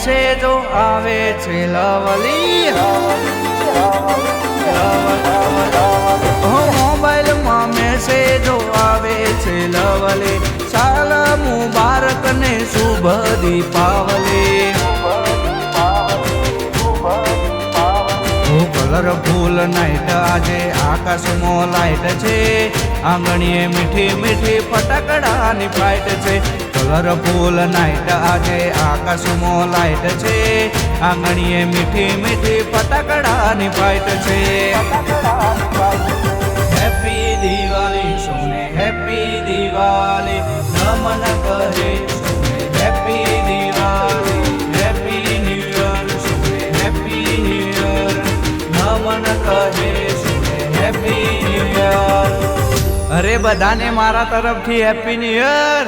મેસેજો આવે છે લવલી, મોબાઈલમાં મેસેજો આવે છે લવલી, સાલ મુબારક ને શુભ દીપાવલી. કલરફુલ નાઈટ આજે આકાશમાં લાઈટ છે, આંગણીએ મીઠી મીઠી ફટાકડાની ફ્લાઇટ છે. કલરફુલ નાઈટ આજે આકાશમાં લાઈટ છે, આંગણીએ મીઠી મીઠી ફટાકડાની ફ્લાઇટ છે. હેપી દિવાળી સૌને હેપી દિવાળી, નમન કહે સૌને happy Diwali. Happy new year સૌને હેપી ન્યુ યર, નમન કહે સૌને હેપી ન્યુ યર. અરે બધાને મારા તરફથી હેપી ન્યુ યર.